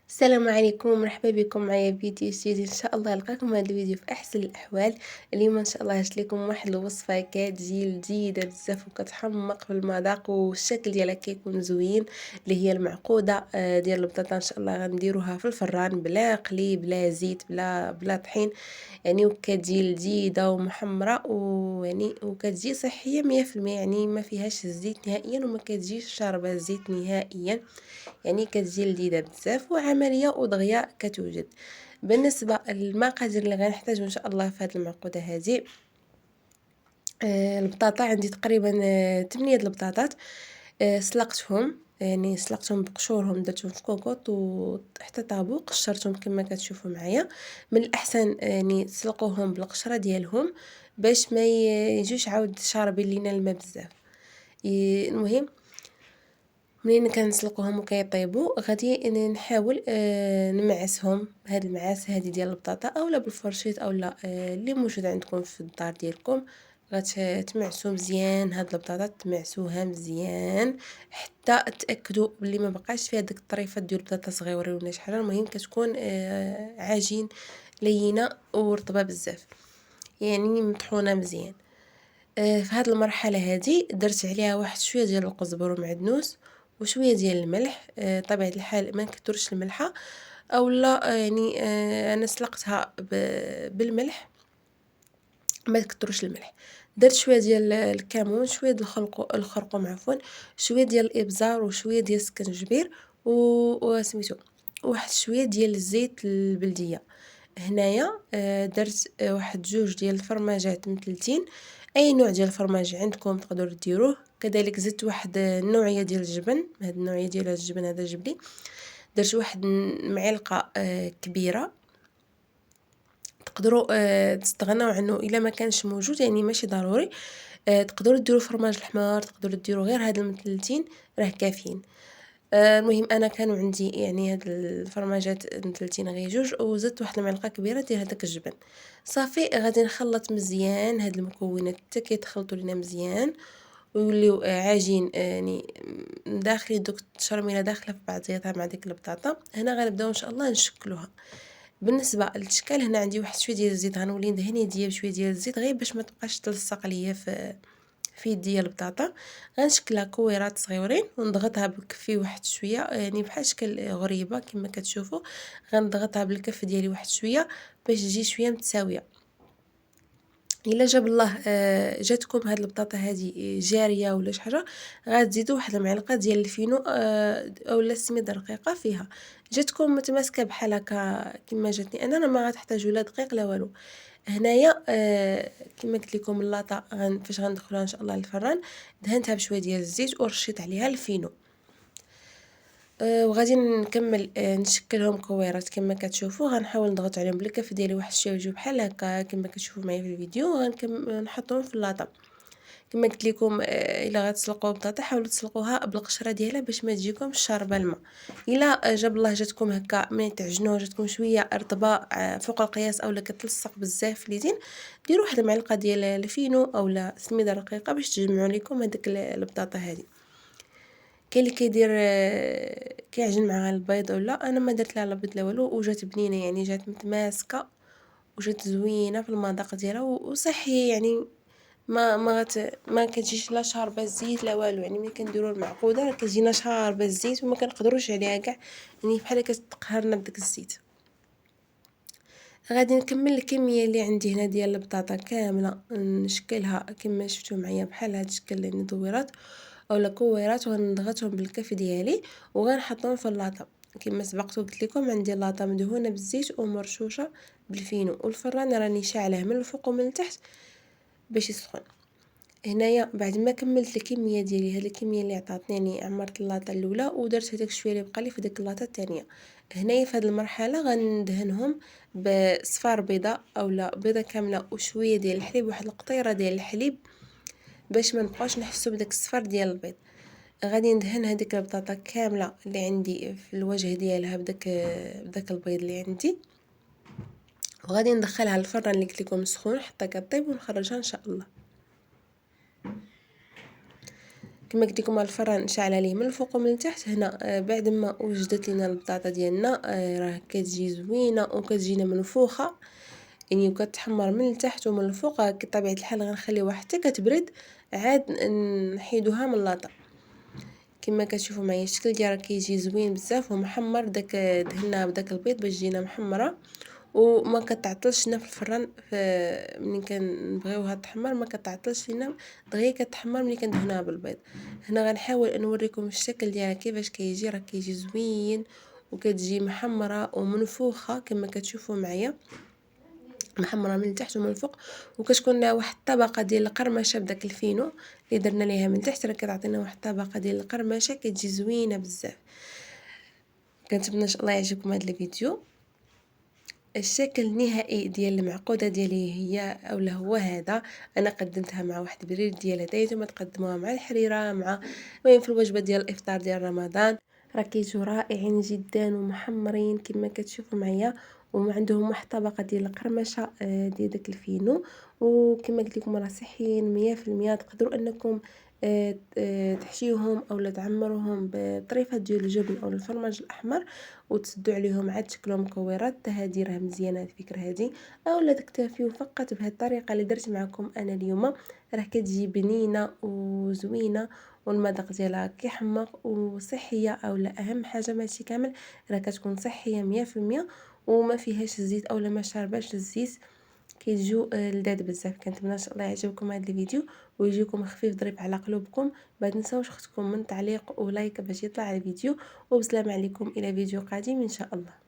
السلام عليكم، مرحبا بكم معايا في فيديو جديد. ان شاء الله نلقاكم هذا الفيديو في احسن الاحوال. اليوم ان شاء الله جبت لكم واحد الوصفه كتجي لذيذه بزاف وكتحمق في المذاق والشكل ديالها كيكون زوين، اللي هي المعقوده ديال البطاطا. ان شاء الله غنديروها في الفران بلا قلي بلا زيت بلا طحين، يعني وكتجي لذيذه ومحمره ويعني وكتجي صحيه 100%، يعني ما فيهاش الزيت نهائيا وما كتجيش شاربه الزيت نهائيا، يعني كتجي لذيذه بزاف وعمليه ودغيا كتوجد. بالنسبه للمقادير اللي غنحتاجو ان شاء الله في هذه المعقوده هذه، البطاطا عندي تقريبا 8 د البطاطات. سلقتهم، يعني سلقتهم بقشورهم، درتهم في كوكوط وحتى طابو، قشرتهم كما كتشوفوا معايا. من الاحسن يعني تسلقوهم بالقشره ديالهم باش ما يجوش عاود شاربين لينا الماء بزاف. المهم منين كنسلقوهم وكيطيبوا غادي نحاول نمعسهم بهاد المعاس هادي ديال البطاطا اولا بالفرشيط اولا اللي موجود عندكم في الدار ديالكم. غتمعسوا مزيان هاد البطاطا، تمعسوها مزيان حتى تاكدوا بلي ما بقاش فيها داك الطريفات ديال البطاطا صغيورين ولا شحال. المهم كتكون عجين لينه ورطبه بزاف، يعني مطحونه مزيان. في هاد المرحله هادي درت عليها واحد شويه ديال القزبر ومعدنوس وشويه ديال الملح. طبيعه الحال ما نكثرش الملحه اولا يعني انا سلقتها بالملح، ما تكثروش الملح. درت شويه ديال الكمون، شويه ديال الخرقوم عفوا، شويه ديال الابزار وشويه ديال السكنجبير وسميتو واحد شويه ديال الزيت البلديه. هنايا درت واحد جوج ديال الفرماجات مثلتين، اي نوع ديال الفرماج عندكم تقدروا ديروه. كذلك زدت واحد النوعيه ديال الجبن، هاد النوعيه ديال الجبن هذا جبلي، درت واحد معلقه كبيره. تقدروا تستغناو عنه الا ما كانش موجود، يعني ماشي ضروري. تقدروا ديروا فرماج الحمار، تقدروا ديروا غير هاد المثلثين راه كافيين. المهم انا كانوا عندي يعني هاد الفرماجات مثلثين غير جوج، وزدت واحد المعلقه كبيره ديال هذاك الجبن. صافي غادي نخلط مزيان هاد المكونات حتى كيتخلطوا لينا مزيان ويوليو عجين، يعني داخلي دوك التشرميله داخله في بعضياتها مع ديك البطاطا. هنا غنبداو ان شاء الله نشكلوها. بالنسبه للتشكال هنا عندي واحد شويه ديال الزيت، غنولي ندهن يديا بشويه ديال الزيت غير باش ما تبقاش تلصق ليا في يدي ديال البطاطا. غنشكلها كويرات صغيورين ونضغطها بكفي واحد شويه، يعني بحال شكل غريبه كما كتشوفوا. غنضغطها بالكف ديالي واحد شويه باش تجي شويه متساويه. الا جاب الله جاتكم هاد البطاطا هادي جاريه ولا شي حاجه، غتزيدوا واحد المعلقه ديال الفينو اولا السميده رقيقه فيها. جاتكم متماسكه بحال هكا كما جاتني انا، ما غتحتاجوا لا دقيق لا والو. هنايا كما قلت لكم اللاطه فاش غندخلوها ان شاء الله للفران، دهنتها بشويه ديال الزيت ورشيت عليها الفينو. وغادي نكمل نشكلهم كويرات كما كتشوفوا. غنحاول نضغط عليهم بالكف ديالي واحد شويه ويجيو بحال هكا كما كتشوفوا معايا في الفيديو. نحطهم في اللاطه. كما قلت لكم الا غتسلقوا البطاطا حاولوا تسلقوها بالقشره ديالها باش ما تجيكمش شاربه الماء. الا جاب الله جاتكم هكا من تعجنوها جاتكم شويه رطبه فوق القياس اولا كتلصق بزاف في اليدين، ديروا واحد المعلقه ديال الفينو اولا سميده رقيقه باش تجمعوا لكم هذيك البطاطا هذه. كاين اللي كيدير كيعجن معها البيض، ولا انا ما درت لا البيض لا والو، وجات بنينه يعني جات متماسكه وجات زوينه في المذاق ديالها وصحيه. يعني ما كتجيش لا شاربه الزيت لا والو، يعني ملي كنديروا المعقوده راه كتجينا شاربه الزيت وما كنقدروش عليها كاع، يعني بحال كتقهرنا بداك الزيت. غادي نكمل الكميه اللي عندي هنا ديال البطاطا كامله نشكلها كما شفتوا معايا بحال هاد الشكل، يعني دويرات اولا كويرات، وغنضغطهم بالكف ديالي وغنحطهم في اللاطه. كما سبقت وقلت لكم عندي اللاطه مدهونه بالزيت ومرشوشه بالفينو، والفران راني شاعله من الفوق ومن التحت باش يسخن. هنايا بعد ما كملت الكميه ديالي، هذه الكميه اللي عطاتني عمرت اللاطه الاولى ودرت هذاك الشويه اللي بقى لي في ديك اللاطه الثانيه. هنايا في هذه المرحله غندهنهم بصفار بيضه اولا بيضه كامله وشويه ديال الحليب، واحد القطيره ديال الحليب باش ما نبقاوش نحسوا بداك الصفار ديال البيض. غادي ندهن هذيك البطاطا كامله اللي عندي في الوجه ديالها بداك البيض اللي عندي، وغادي ندخلها للفران اللي قلت لكم سخون حتى كطيب ونخرجها ان شاء الله. كما قلت لكم الفران نشعل عليه من الفوق ومن التحت. هنا بعد ما وجدت لنا البطاطا ديالنا راه كتجي زوينه وكتجينا منفوخه، يعني وكتحمر من التحت ومن الفوق. بطبيعه الحال غنخليوها حتى كتبرد عاد نحيدوها من لاطا. كما كتشوفوا معايا الشكل ديالها كيجي زوين بزاف ومحمر، دهنا بداك البيض باش تجينا محمره وما كتعطلش لنا في الفران. ملي كنبغيوها تحمر ما كتعطلش لينا، دغيا كتحمر ملي كندهنوها بالبيض. هنا غنحاول نوريكم الشكل ديالها كيفاش كيجي، راه كيجي زوين وكتجي محمره ومنفوخه كما كتشوفوا معايا، محمره من التحت ومن الفوق، وكتكون لها واحد الطبقه ديال القرمشه بداك الفينو اللي درنا ليها من تحت، راه كتعطينا واحد الطبقه ديال القرمشه كتجي زوينه بزاف. كنتمنى ان شاء الله يعجبكم هذا الفيديو. الشكل النهائي ديال المعقوده ديالي هي اولا هو هذا. انا قدمتها مع واحد البريد ديال هدايا، نتوما تقدموها مع الحريره، مع المهم في الوجبه ديال الافطار ديال رمضان. راه كيجيو رائعين جدا ومحمرين كما كتشوفوا معايا، وعندهم واحد الطبقه ديال القرمشه ديال داك الفينو، وكما قلت لكم راه صحيين 100%. تقدروا انكم تحشيوهم اولا تعمروهم بطريفه ديال الجبن او الفرماج الاحمر وتسدوا عليهم عاد تشكلوا مكورات. حتى هذه راه مزيانه الفكره هذه، اولا تكتفيو فقط بهذه الطريقه اللي درت معكم انا اليوم. راه كتجي بنينه وزوينه والمذاق ديالها كيحمق وصحيه، اولا اهم حاجه ماشي كامل راه كتكون صحيه 100% وما فيهاش الزيت اولا ما شارباش الزيت، كيجيو لذاذ بزاف. كنتمنى ان شاء الله يعجبكم هذا الفيديو ويجيكم خفيف ظريف على قلوبكم. ما تنساوش اختكم من تعليق ولايك باش يطلع الفيديو، وبسلام عليكم الى فيديو قادم ان شاء الله.